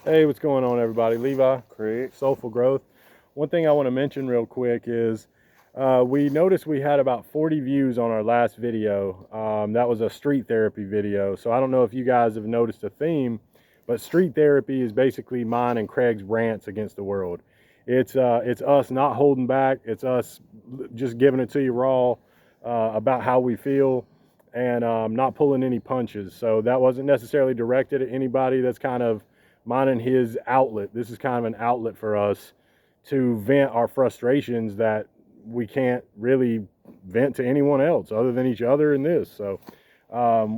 Hey, what's going on, everybody? Levi, Craig. Soulful Growth. One thing I want to mention real quick is we noticed we had about 40 views on our last video. That was a street therapy video. So I don't know if you guys have noticed a theme, but street therapy is basically mine and Craig's rants against the world. It's us not holding back. It's us just giving it to you raw about how we feel and not pulling any punches. So that wasn't necessarily directed at anybody. That's kind of mine and his outlet. This is kind of an outlet for us to vent our frustrations that we can't really vent to anyone else other than each other in this. So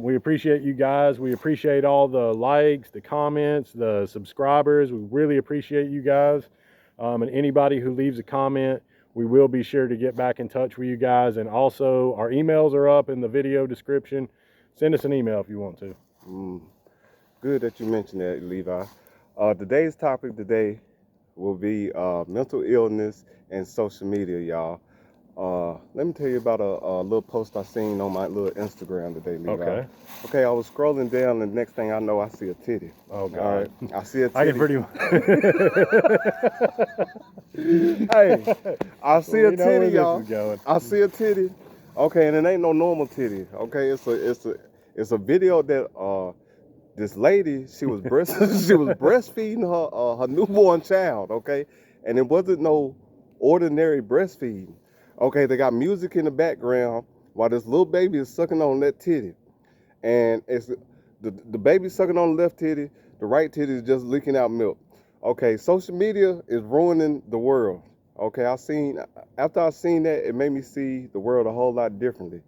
we appreciate you guys. We appreciate all the likes, the comments, the subscribers. We really appreciate you guys. And anybody who leaves a comment, we will be sure to get back in touch with you guys. And also, our emails are up in the video description. Send us an email if you want to. Good that you mentioned that, Levi. Today's topic today will be mental illness and social media, y'all. Let me tell you about a little post I seen on my little Instagram today, Levi. Okay. Okay, I was scrolling down, and the next thing I know, I see a titty. Oh, God. All right, I see a titty. I can pretty Hey, I see a We know where titty, this y'all. is going. I see a titty. Okay, and it ain't no normal titty. Okay, it's a video that this lady, she was breastfeeding her newborn child. Okay, and it wasn't no ordinary breastfeeding. Okay, they got music in the background while this little baby is sucking on that titty, and it's the baby sucking on the left titty, the right titty is just leaking out milk. Okay, social media is ruining the world. Okay, after I seen that, it made me see the world a whole lot differently.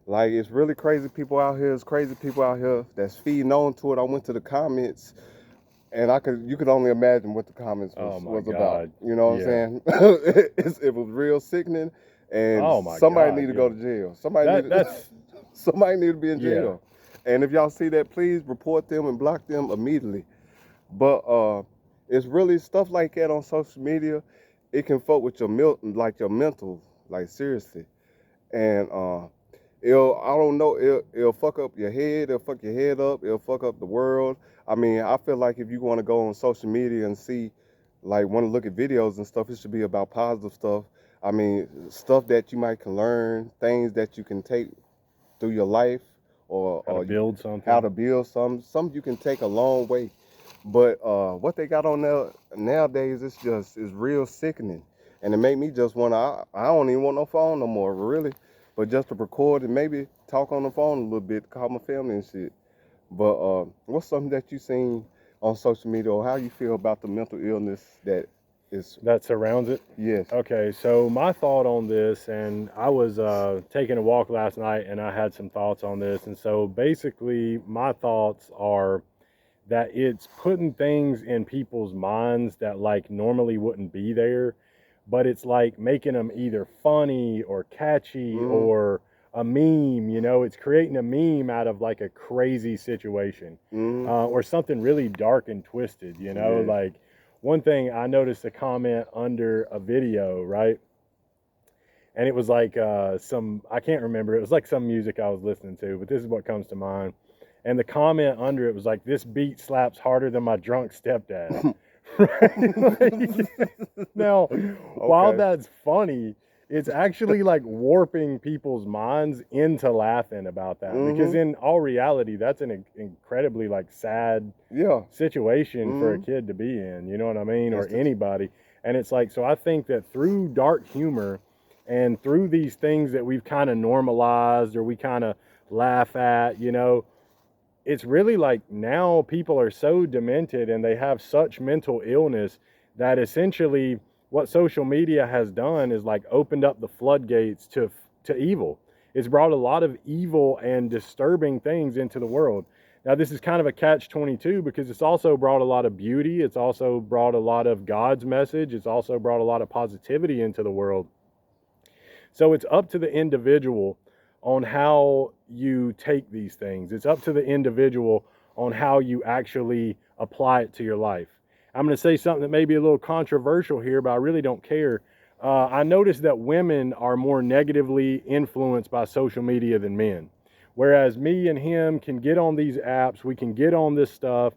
Like, it's really crazy people out here. It's crazy people out here that's feeding on to it. I went to the comments, and you could only imagine what the comments Oh my was about. God. You know what Yeah. I'm saying? It was real sickening, and Oh my somebody God, need to yeah. go to jail. That's Somebody need to be in yeah. jail. And if y'all see that, please report them and block them immediately. But it's really stuff like that on social media. It can fuck with your mental, like seriously. And I don't know, it'll fuck up your head, it'll fuck your head up, it'll fuck up the world. I mean, I feel like if you want to go on social media and see, like, want to look at videos and stuff, it should be about positive stuff. I mean, stuff that you might can learn, things that you can take through your life, or How to build something. how to build some you can take a long way. But what they got on there nowadays is real sickening, and it made me just want to. I don't even want no phone no more, really, but just to record and maybe talk on the phone a little bit, call my family and shit. But what's something that you seen on social media, or how you feel about the mental illness that is? That surrounds it. Yes. Okay, so my thought on this, and I was taking a walk last night and I had some thoughts on this. And so basically, my thoughts are that it's putting things in people's minds that like normally wouldn't be there, but it's like making them either funny or catchy Mm-hmm. or a meme. It's creating a meme out of like a crazy situation Mm-hmm. or something really dark and twisted. Yes. Like one thing I noticed a comment under a video, right? And it was like I can't remember, it was like some music I was listening to, but this is what comes to mind. And the comment under it was like, "This beat slaps harder than my drunk stepdad." Right? Now, while Okay. that's funny, it's actually like warping people's minds into laughing about that, because Mm-hmm. in all reality, that's an incredibly like sad Yeah. situation for a Mm-hmm. kid to be in, you know what I mean, or It's the anybody. And it's like, so I think that through dark humor and through these things that we've kind of normalized or we kind of laugh at, it's really like now people are so demented and they have such mental illness that essentially what social media has done is like opened up the floodgates to evil. It's brought a lot of evil and disturbing things into the world. Now this is kind of a catch 22 because it's also brought a lot of beauty, it's also brought a lot of God's message, it's also brought a lot of positivity into the world. So it's up to the individual on how you take these things. It's up to the individual on how you actually apply it to your life. I'm going to say something that may be a little controversial here, but I really don't care. I noticed that women are more negatively influenced by social media than men. Whereas me and him can get on these apps, we can get on this stuff,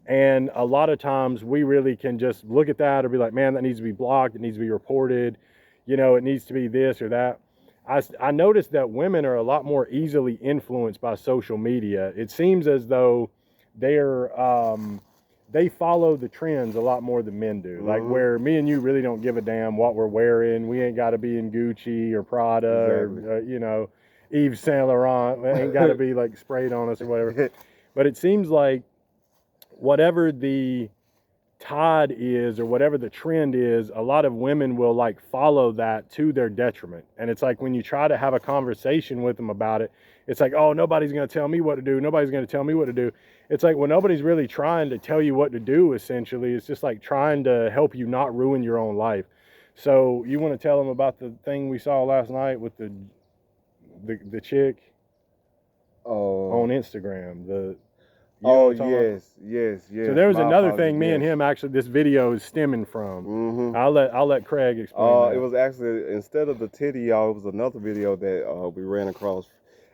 And a lot of times we really can just look at that or be like, man, that needs to be blocked. It needs to be reported. You know, it needs to be this or that. I noticed that women are a lot more easily influenced by social media. It seems as though they're, they follow the trends a lot more than men do. Like where me and you really don't give a damn what we're wearing. We ain't got to be in Gucci or Prada or, you know, Yves Saint Laurent. It ain't got to be like sprayed on us or whatever. But it seems like whatever the tide is or whatever the trend is, a lot of women will like follow that to their detriment. And it's like when you try to have a conversation with them about it, it's like, oh, nobody's going to tell me what to do. Nobody's going to tell me what to do. It's like, well, nobody's really trying to tell you what to do, essentially. It's just like trying to help you not ruin your own life. So you want to tell them about the thing we saw last night with the chick on Instagram, you know yes. So there was My another apologies, thing me and him actually this video is stemming from. I'll let Craig explain that. It was actually, instead of the titty, y'all, it was another video that we ran across.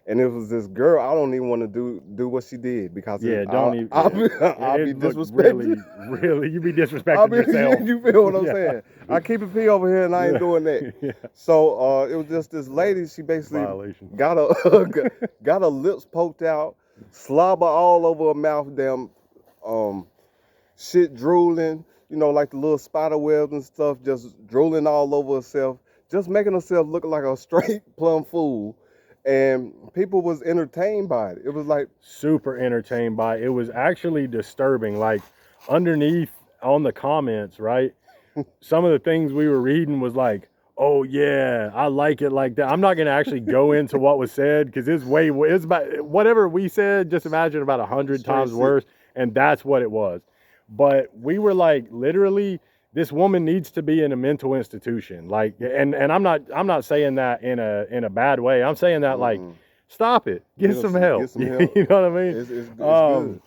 And it was this girl. I don't even want to do what she did because I'll be disrespecting. Really, you be disrespecting yourself. You feel what I'm saying? I keep it P over here, and I ain't doing that. So it was just this lady. She basically got her lips poked out, slobber all over her mouth, damn, shit drooling. You know, like the little spider webs and stuff, just drooling all over herself, just making herself look like a straight plumb fool. And people was entertained by it. It was like super entertained by it. It was actually disturbing. Like underneath on the comments, right? Some of the things we were reading was like, oh yeah, I like it like that. I'm not gonna actually go into what was said because it's about whatever we said, just imagine about 100 times worse, and that's what it was. But we were like, literally, this woman needs to be in a mental institution. Like, and I'm not saying that in a bad way. I'm saying that like, stop it, get some help. Get some help. You know what I mean? It's good.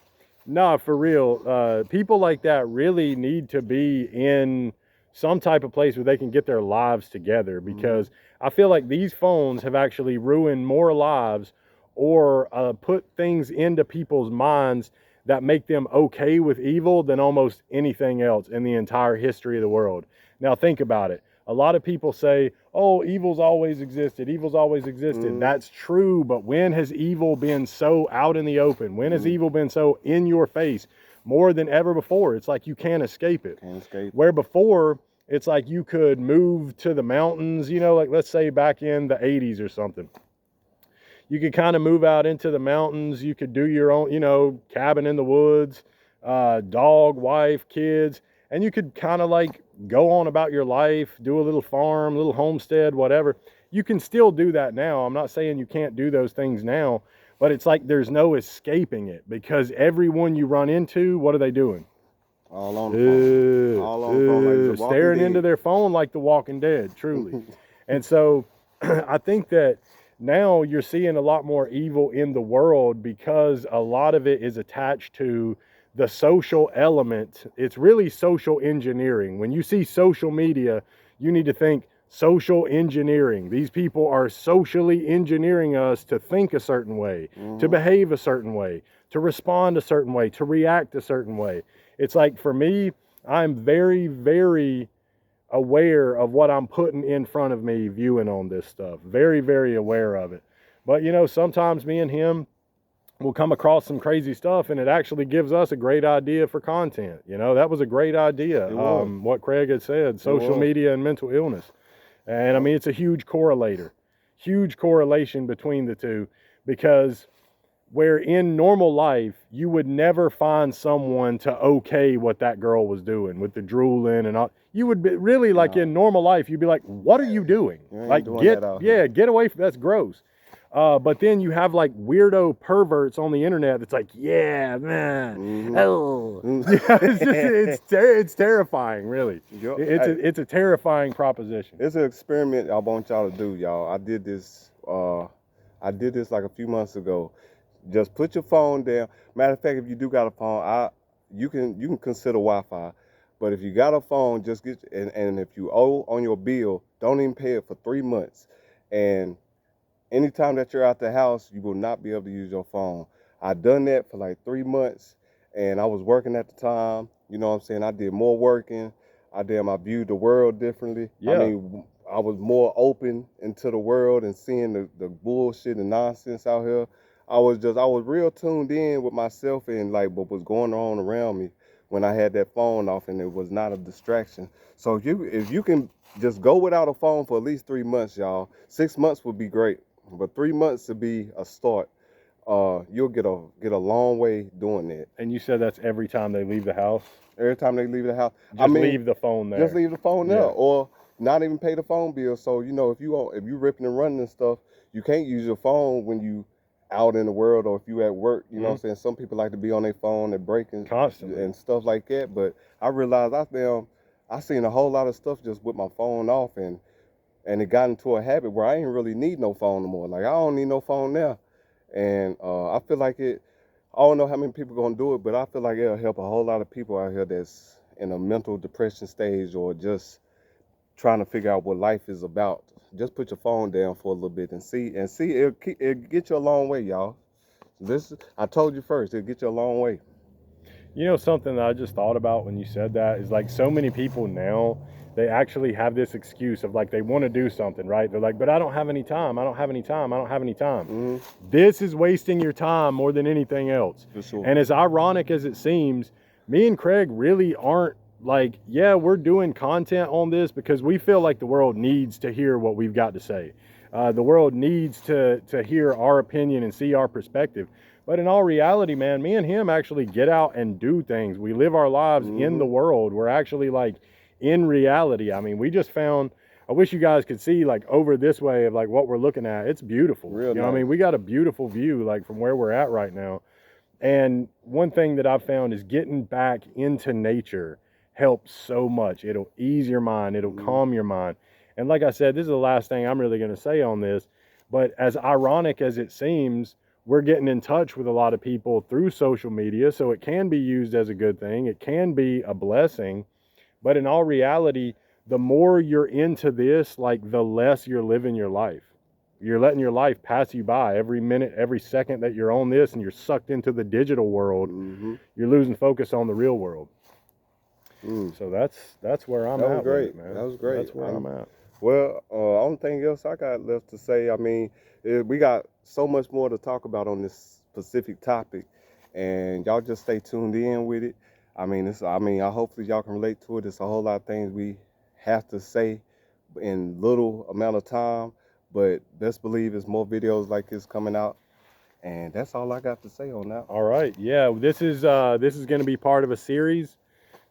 No, for real. People like that really need to be in some type of place where they can get their lives together, because I feel like these phones have actually ruined more lives or put things into people's minds that make them okay with evil than almost anything else in the entire history of the world. Now think about it. A lot of people say, oh, evil's always existed. Evil's always existed. That's true, but when has evil been so out in the open? When has evil been so in your face more than ever before? It's like you can't escape it. Where before, it's like you could move to the mountains, you know, like let's say back in the 80s or something. You could kind of move out into the mountains. You could do your own, you know, cabin in the woods, dog, wife, kids, and you could kind of like go on about your life, do a little farm, little homestead, whatever. You can still do that now. I'm not saying you can't do those things now, but it's like there's no escaping it, because everyone you run into, what are they doing? All on the phone. All on the phone, like staring into their phone like the Walking Dead, truly. And so I think that now you're seeing a lot more evil in the world because a lot of it is attached to the social element. It's really social engineering. When you see social media, you need to think social engineering. These people are socially engineering us to think a certain way, to behave a certain way, to respond a certain way, to react a certain way. It's like, for me, I'm very, very aware of what I'm putting in front of me viewing on this stuff. Very, very aware of it. But, you know, sometimes me and him will come across some crazy stuff, and it actually gives us a great idea for content. You know, that was a great idea. What Craig had said, social media and mental illness. And I mean, it's a huge correlation between the two, because where in normal life, you would never find someone to okay what that girl was doing with the drooling and all. You would be really like in normal life, you'd be like, what are you doing? Like, get away from, that's gross. But then you have like weirdo perverts on the internet that's like, yeah, man. Oh. It's terrifying, really. It's a terrifying proposition. It's an experiment I want y'all to do, y'all. I did this like a few months ago. Just put your phone down. Matter of fact, if you do got a phone, you can consider Wi-Fi. But if you got a phone, just get, and if you owe on your bill, don't even pay it for 3 months. And anytime that you're out the house, you will not be able to use your phone. I done that for like 3 months, and I was working at the time. You know what I'm saying? I did more working. I viewed the world differently. Yeah. I mean, I was more open into the world and seeing the bullshit and nonsense out here. I was real tuned in with myself and like what was going on around me when I had that phone off and it was not a distraction. So if you can just go without a phone for at least 3 months, y'all. 6 months would be great, but 3 months would be a start. You'll get a long way doing that. And you said that's every time they leave the house? Every time they leave the house, Just leave the phone there. Just leave the phone there, Yeah. or not even pay the phone bill. So if you ripping and running and stuff, you can't use your phone when you out in the world or if you at work. You know what I'm saying? Some people like to be on their phone and breaking Constantly. and stuff like that. But I realized I seen a whole lot of stuff just with my phone off, and it got into a habit where I ain't really need no phone no more. Like I don't need no phone now, and I feel like it. I don't know how many people gonna do it, but I feel like it'll help a whole lot of people out here that's in a mental depression stage or just trying to figure out what life is about. Just put your phone down for a little bit and see it'll get you a long way, y'all. I told you first, it'll get you a long way. You know, something that I just thought about when you said that is like so many people now, they actually have this excuse of like they want to do something, right? They're like, but I don't have any time. I don't have any time. I don't have any time. This is wasting your time more than anything else. For sure. And as ironic as it seems, me and Craig really aren't like, yeah, we're doing content on this because we feel like the world needs to hear what we've got to say. The world needs to hear our opinion and see our perspective. But in all reality, man, me and him actually get out and do things. We live our lives in the world. We're actually like in reality. I mean, we just found, I wish you guys could see like over this way of like what we're looking at. It's beautiful. Real you know nice. what I mean? We got a beautiful view like from where we're at right now. And one thing that I've found is getting back into nature helps so much. It'll ease your mind. It'll calm your mind. And like I said, this is the last thing I'm really going to say on this. But as ironic as it seems, we're getting in touch with a lot of people through social media. So it can be used as a good thing. It can be a blessing. But in all reality, the more you're into this, like the less you're living your life. You're letting your life pass you by every minute, every second that you're on this and you're sucked into the digital world. You're losing focus on the real world. So that's where I'm at. That was great, with it, man. That was great. That's where I'm at. Well, only thing else I got left to say, I mean, we got so much more to talk about on this specific topic, and y'all just stay tuned in with it. I mean, hopefully y'all can relate to it. It's a whole lot of things we have to say in little amount of time, but best believe there's more videos like this coming out, and that's all I got to say on that. All right, yeah, this is going to be part of a series.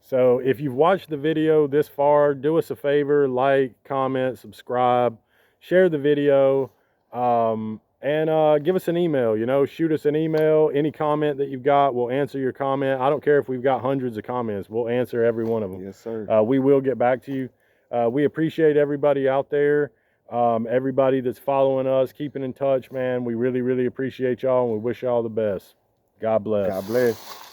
So if you've watched the video this far, do us a favor, like, comment, subscribe, share the video, and give us an email, shoot us an email. Any comment that you've got, we'll answer your comment. I don't care if we've got hundreds of comments. We'll answer every one of them. Yes, sir. We will get back to you. We appreciate everybody out there, everybody that's following us, keeping in touch, man. We really, really appreciate y'all, and we wish y'all the best. God bless. God bless.